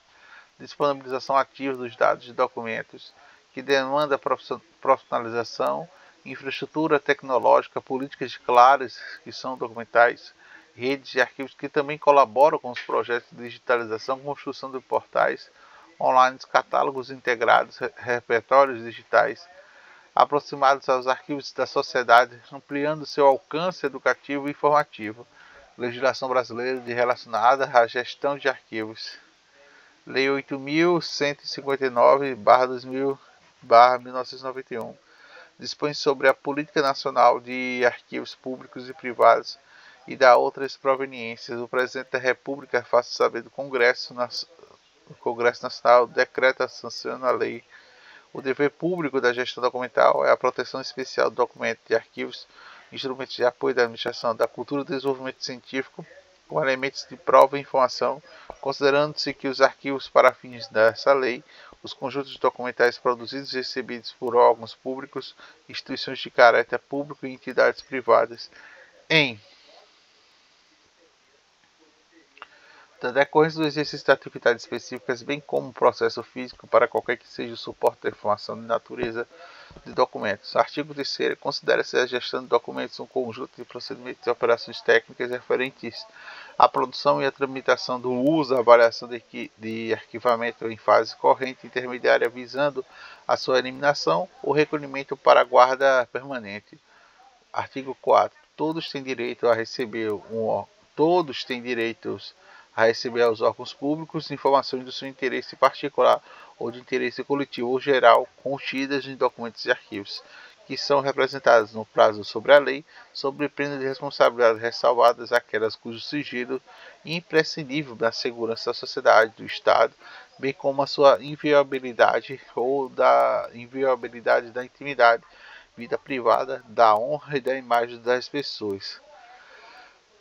disponibilização ativa dos dados e documentos, que demanda profissionalização, infraestrutura tecnológica, políticas claras que são documentais, redes de arquivos que também colaboram com os projetos de digitalização, construção de portais online, catálogos integrados, repertórios digitais, aproximados aos arquivos da sociedade, ampliando seu alcance educativo e informativo. Legislação brasileira relacionada à gestão de arquivos. Lei 8.159/2000/1991 dispõe sobre a Política Nacional de Arquivos Públicos e Privados e dá outras proveniências. O Presidente da República, faça saber do Congresso Nacional, decreta, sanciona a lei. O dever público da gestão documental é a proteção especial do documento de arquivos, instrumentos de apoio da administração, da cultura e do desenvolvimento científico, com elementos de prova e informação, considerando-se que os arquivos para fins dessa lei, os conjuntos documentais produzidos e recebidos por órgãos públicos, instituições de caráter público e entidades privadas, em da decorrência do exercício de atividades específicas, bem como o processo físico para qualquer que seja o suporte da informação de natureza de documentos. Artigo 3º. Considera-se a gestão de documentos um conjunto de procedimentos e operações técnicas referentes à produção e à tramitação do uso, a avaliação de arquivamento em fase corrente intermediária, visando a sua eliminação ou recolhimento para a guarda permanente. Artigo 4. Todos têm direito a receber aos órgãos públicos informações do seu interesse particular ou de interesse coletivo ou geral, contidas em documentos e arquivos, que são representadas no prazo sobre a lei, sob pena de responsabilidade, ressalvadas aquelas cujo sigilo é imprescindível da segurança da sociedade, do Estado, bem como a sua inviolabilidade ou da inviolabilidade da intimidade, vida privada, da honra e da imagem das pessoas.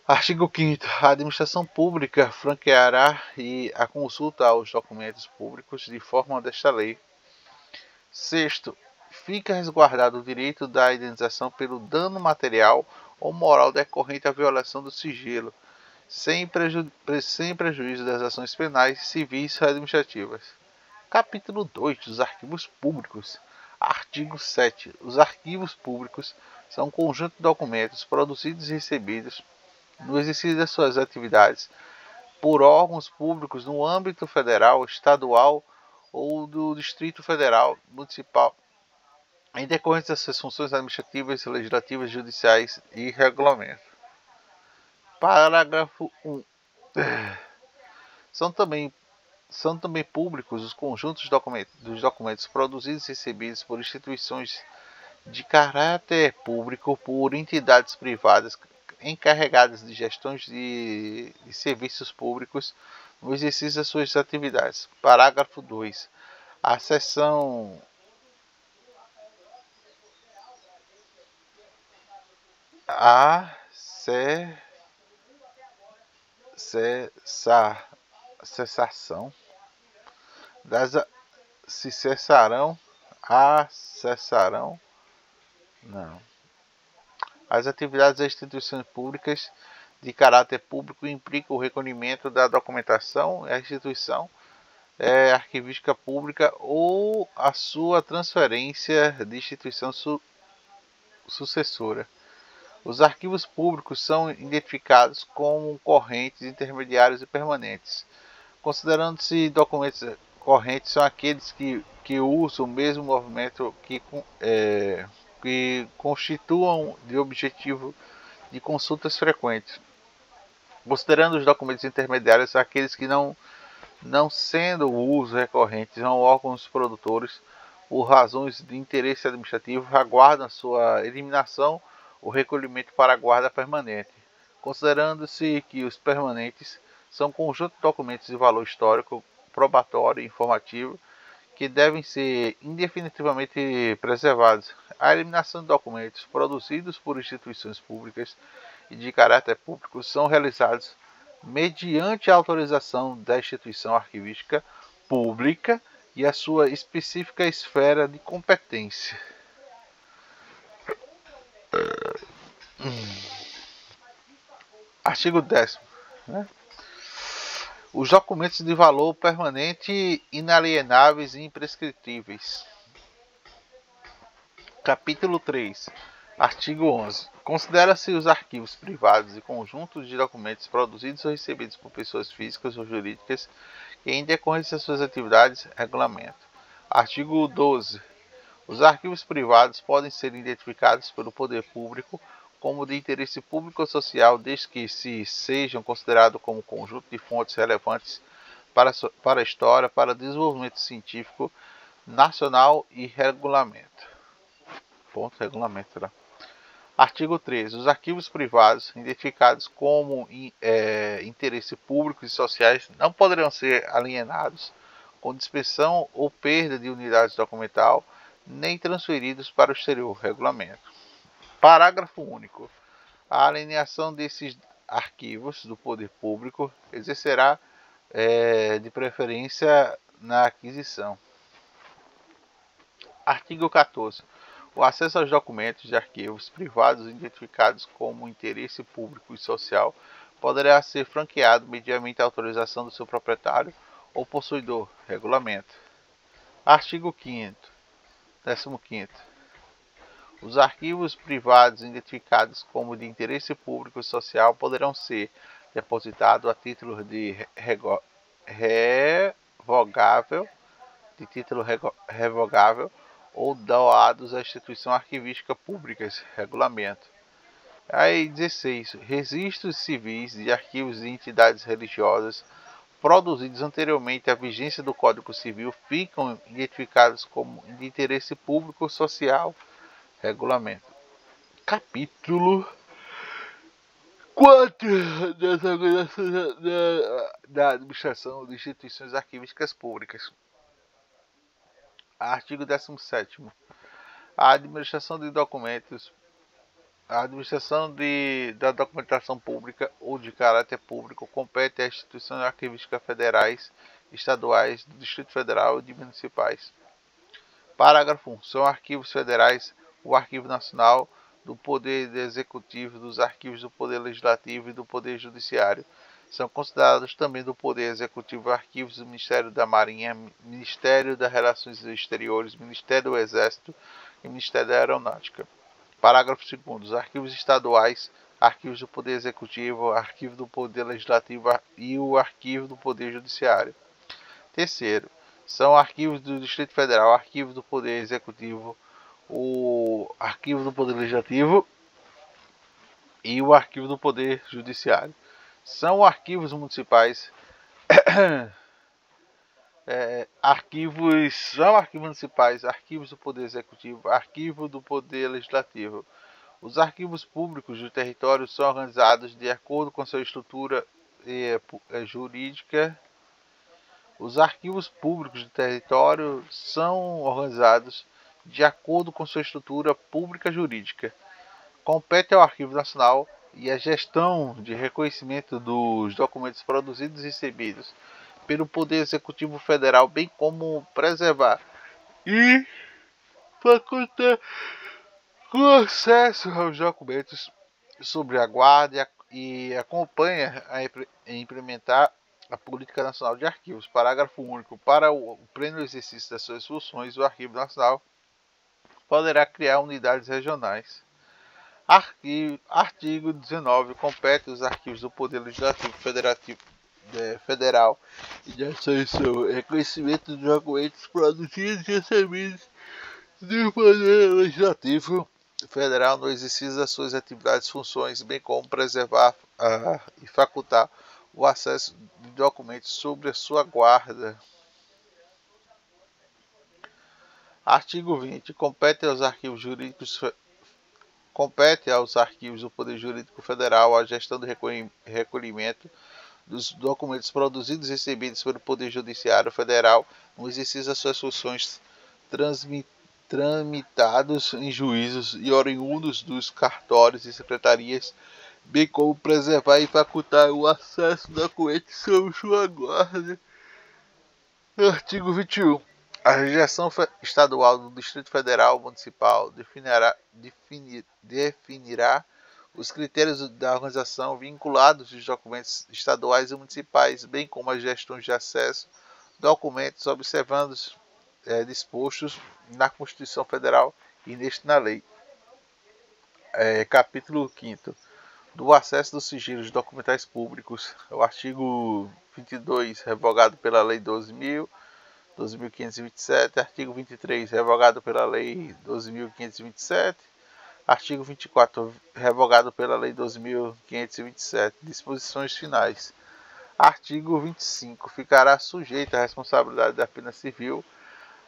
Artigo 5º. A administração pública franqueará a consulta aos documentos públicos de forma desta lei. 6º. Fica resguardado o direito da indenização pelo dano material ou moral decorrente à violação do sigilo, sem prejuízo das ações penais, civis e administrativas. Capítulo 2 dos arquivos públicos. Artigo 7. Os arquivos públicos são um conjunto de documentos produzidos e recebidos no exercício das suas atividades por órgãos públicos no âmbito federal, estadual ou do Distrito Federal, municipal, em decorrência das suas funções administrativas, legislativas, judiciais e regulamento. Parágrafo 1. São também públicos os conjuntos dos documentos produzidos e recebidos por instituições de caráter público, por entidades privadas encarregadas de gestões de serviços públicos no exercício das suas atividades. Parágrafo 2. A seção cessação das As atividades das instituições públicas de caráter público implicam o recolhimento da documentação, a instituição arquivística pública ou a sua transferência de instituição sucessora. Os arquivos públicos são identificados como correntes, intermediários e permanentes. Considerando-se documentos correntes, são aqueles que usam o mesmo movimento que constituam de objetivo de consultas frequentes. considerando os documentos intermediários aqueles que não sendo o uso recorrente, são órgãos produtores, por razões de interesse administrativo, aguardam sua eliminação ou recolhimento para a guarda permanente, considerando-se que os permanentes são conjunto de documentos de valor histórico, probatório e informativo que devem ser indefinitivamente preservados. A eliminação de documentos produzidos por instituições públicas e de caráter público são realizados mediante a autorização da instituição arquivística pública e a sua específica esfera de competência. Artigo 10º. Os documentos de valor permanente, inalienáveis e imprescritíveis. Capítulo 3. Artigo 11. Considera-se os arquivos privados e conjuntos de documentos produzidos ou recebidos por pessoas físicas ou jurídicas que, em decorrência de suas atividades, regulamento. Artigo 12. Os arquivos privados podem ser identificados pelo poder público como de interesse público ou social, desde que se sejam considerados como conjunto de fontes relevantes para a história, para o desenvolvimento científico nacional e regulamento. Regulamento, né? Artigo 13. Os arquivos privados, identificados como interesse público e sociais, não poderão ser alienados com dispersão ou perda de unidade documental, nem transferidos para o exterior. Regulamento. Parágrafo único. A alienação desses arquivos do poder público exercerá de preferência na aquisição. Artigo 14. O acesso aos documentos de arquivos privados identificados como interesse público e social poderá ser franqueado mediante a autorização do seu proprietário ou possuidor. Regulamento. Artigo 15º. Os arquivos privados identificados como de interesse público e social poderão ser depositados a título de revogável ou doados à instituição arquivística públicas. Regulamento. Aí 16. Registros civis de arquivos de entidades religiosas produzidos anteriormente à vigência do Código Civil ficam identificados como de interesse público social. Regulamento. Capítulo 4 das organizações da administração de instituições arquivísticas públicas. Artigo 17º. A administração de documentos, da documentação pública ou de caráter público compete às instituições arquivísticas federais, estaduais, do Distrito Federal e de municipais. Parágrafo 1. São arquivos federais o Arquivo Nacional do Poder Executivo, dos arquivos do Poder Legislativo e do Poder Judiciário. São considerados também do Poder Executivo arquivos do Ministério da Marinha, Ministério das Relações Exteriores, Ministério do Exército e Ministério da Aeronáutica. Parágrafo 2º. Os arquivos estaduais, arquivos do Poder Executivo, arquivo do Poder Legislativo e o arquivo do Poder Judiciário. Terceiro. São arquivos do Distrito Federal, arquivo do Poder Executivo, o arquivo do Poder Legislativo e o arquivo do Poder Judiciário. São arquivos municipais, arquivos municipais, arquivos do Poder Executivo, arquivo do Poder Legislativo. Os arquivos públicos do território são organizados de acordo com sua estrutura jurídica. Os arquivos públicos do território são organizados de acordo com sua estrutura pública jurídica. Compete ao Arquivo Nacional e a gestão de reconhecimento dos documentos produzidos e recebidos pelo Poder Executivo Federal, bem como preservar e facultar o acesso aos documentos sobre a guarda e acompanha a implementar a Política Nacional de Arquivos. Parágrafo único. Para o pleno exercício das suas funções, o Arquivo Nacional poderá criar unidades regionais. Artigo 19. Compete os arquivos do Poder Legislativo Federal e de ação reconhecimento de documentos produzidos e recebidos do Poder Legislativo Federal no exercício das suas atividades e funções, bem como preservar e facultar o acesso de documentos sobre a sua guarda. Artigo 20. Compete aos arquivos do Poder Jurídico Federal a gestão do recolhimento dos documentos produzidos e recebidos pelo Poder Judiciário Federal no exercício das suas funções tramitados em juízos e oriundos dos cartórios e secretarias, bem como preservar e facultar o acesso a documentos sob sua guarda. Artigo 21. A legislação estadual do Distrito Federal Municipal definirá os critérios da organização vinculados aos documentos estaduais e municipais, bem como as gestões de acesso a documentos, observando os dispostos na Constituição Federal e na lei. Capítulo 5º. Do acesso dos sigilos documentais públicos. O artigo 22, revogado pela Lei 12.527, artigo 23, revogado pela Lei 12.527, artigo 24, revogado pela Lei 12.527, disposições finais. Artigo 25, ficará sujeito à responsabilidade da pena civil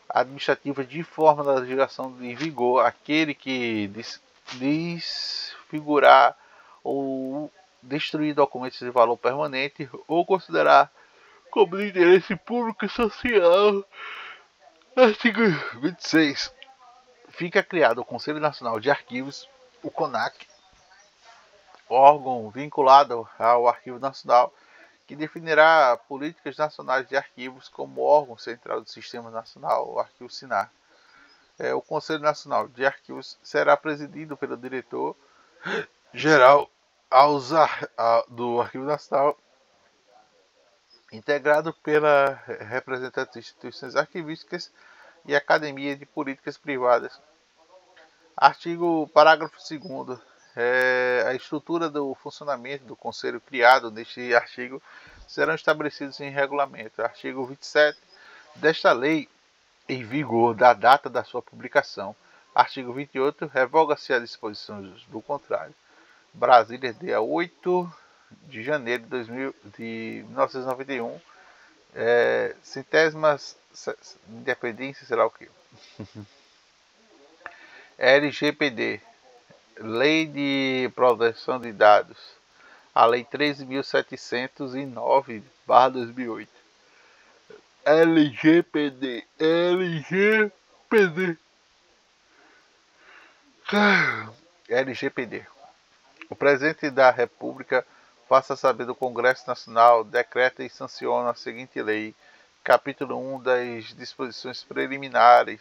administrativa de forma da legislação em vigor aquele que desfigurar ou destruir documentos de valor permanente ou considerar como de interesse público e social. Artigo 26. Fica criado o Conselho Nacional de Arquivos, o CONAC, órgão vinculado ao Arquivo Nacional, que definirá políticas nacionais de arquivos como órgão central do Sistema Nacional, o Arquivo SINAR. O Conselho Nacional de Arquivos será presidido pelo diretor-geral do Arquivo Nacional, integrado pela representantes de instituições arquivísticas e Academia de Políticas Privadas. Parágrafo 2º. A estrutura do funcionamento do Conselho criado neste artigo serão estabelecidos em regulamento. Artigo 27. Desta lei em vigor da data da sua publicação. Artigo 28. Revoga-se as disposições do contrário. Brasília, dia 8 de janeiro de 1991. Centésimas independência, sei lá o que. LGPD, Lei de Proteção de Dados, a Lei 13.709/2008. LGPD. O Presidente da República faça saber do Congresso Nacional, decreta e sanciona a seguinte lei. Capítulo 1 das disposições preliminares.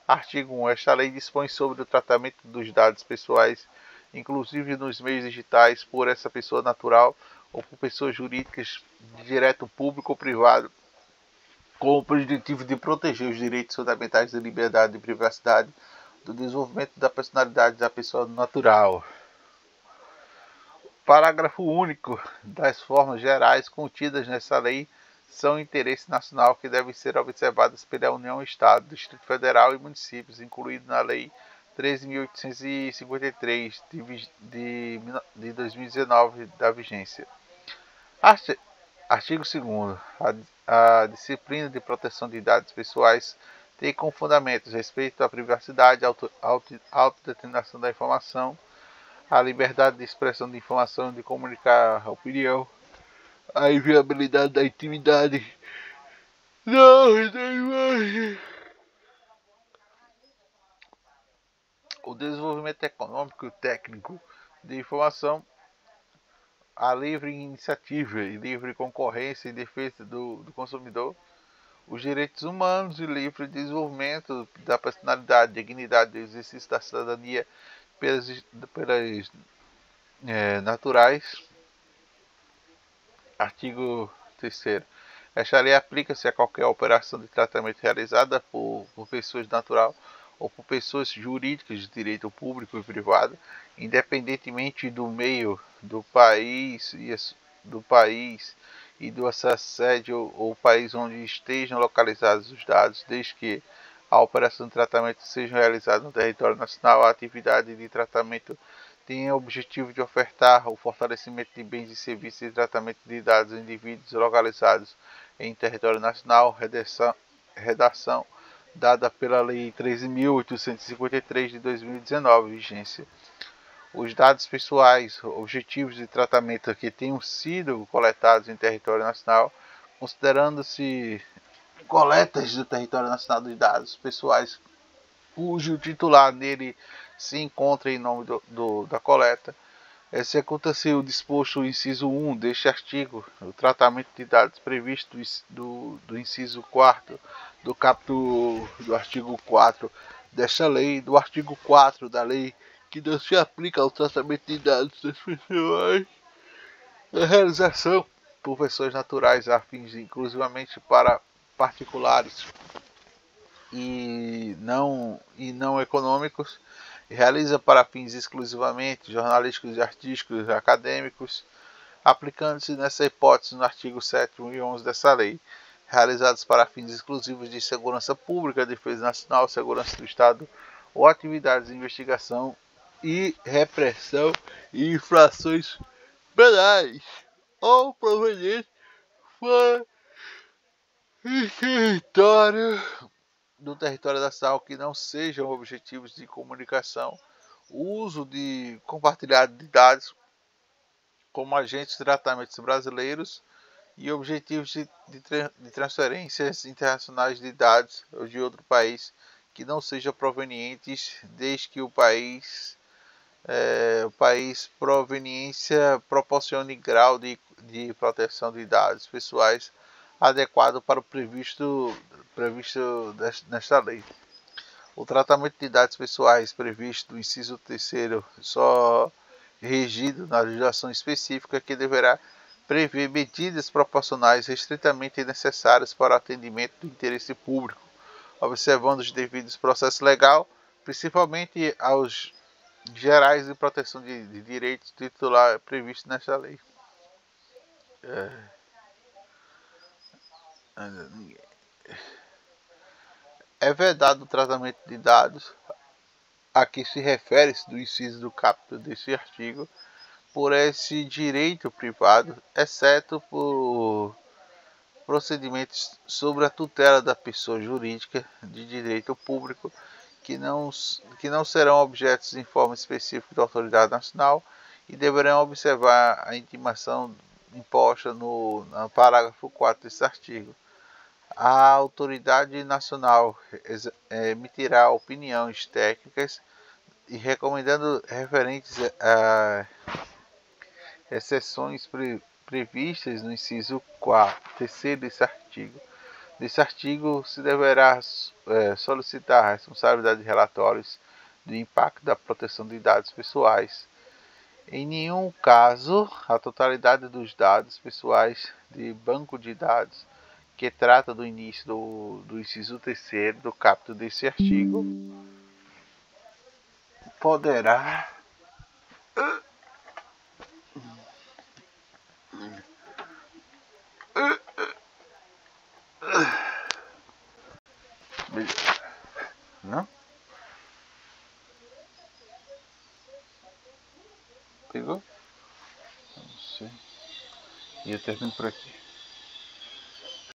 Artigo 1. Esta lei dispõe sobre o tratamento dos dados pessoais, inclusive nos meios digitais, por essa pessoa natural ou por pessoas jurídicas de direito público ou privado, com o objetivo de proteger os direitos fundamentais de liberdade e privacidade, do desenvolvimento da personalidade da pessoa natural. Parágrafo único. Das formas gerais contidas nessa lei são interesse nacional que devem ser observadas pela União, Estado, Distrito Federal e municípios, incluído na Lei 13.853 de 2019 da vigência. Artigo 2º. A disciplina de proteção de dados pessoais tem como fundamentos respeito à privacidade, autodeterminação da informação, a liberdade de expressão de informação e de comunicar a opinião, a inviolabilidade da intimidade, o desenvolvimento econômico e técnico de informação, a livre iniciativa e livre concorrência em defesa do consumidor, os direitos humanos e livre desenvolvimento da personalidade, dignidade do exercício da cidadania pelas naturais. Artigo 3º. Esta lei aplica-se a qualquer operação de tratamento realizada por pessoas natural ou por pessoas jurídicas de direito público e privado, independentemente do meio do país e do assédio ou país onde estejam localizados os dados, desde que a operação de tratamento seja realizada no território nacional. A atividade de tratamento tem o objetivo de ofertar o fortalecimento de bens e serviços de tratamento de dados a indivíduos localizados em território nacional, redação dada pela Lei 13.853 de 2019, vigência. Os dados pessoais, objetivos de tratamento que tenham sido coletados em território nacional, considerando-se coletas do território nacional dos dados pessoais cujo titular nele se encontra em nome da coleta, executa-se o disposto no inciso 1 deste artigo, o tratamento de dados previsto do inciso 4 do capítulo do artigo 4 desta lei, do artigo 4 da lei, que não se aplica ao tratamento de dados das pessoas, a realização por pessoas naturais a fins inclusivamente para particulares e não econômicos, realiza para fins exclusivamente jornalísticos e artísticos e acadêmicos, aplicando-se nessa hipótese no artigo 7º e 11 dessa lei, realizados para fins exclusivos de segurança pública, defesa nacional, segurança do Estado ou atividades de investigação e repressão e infrações penais ou provenientes fora do território nacional que não sejam objetivos de comunicação, o uso de compartilhado de dados como agentes de tratamentos brasileiros e objetivos de transferências internacionais de dados ou de outro país que não sejam provenientes, desde que o país proveniência proporcione grau de proteção de dados pessoais adequado para o previsto nesta lei. O tratamento de dados pessoais previsto no inciso 3º só regido na legislação específica que deverá prever medidas proporcionais restritamente necessárias para o atendimento do interesse público, observando os devidos processos legais, principalmente aos gerais de proteção de direitos titular previsto nesta lei. É vedado o tratamento de dados a que se refere-se do inciso do capítulo deste artigo por esse direito privado, exceto por procedimentos sobre a tutela da pessoa jurídica de direito público que não serão objetos em forma específica da autoridade nacional e deverão observar a intimação imposta no parágrafo 4 desse artigo. A autoridade nacional emitirá opiniões técnicas e recomendando referentes a exceções previstas no inciso 3º desse artigo. Nesse artigo se deverá solicitar a responsabilidade de relatórios do impacto da proteção de dados pessoais. Em nenhum caso, a totalidade dos dados pessoais de banco de dados que trata do início do inciso 3º do capítulo desse artigo poderá não? Pegou? Não sei. E eu termino por aqui.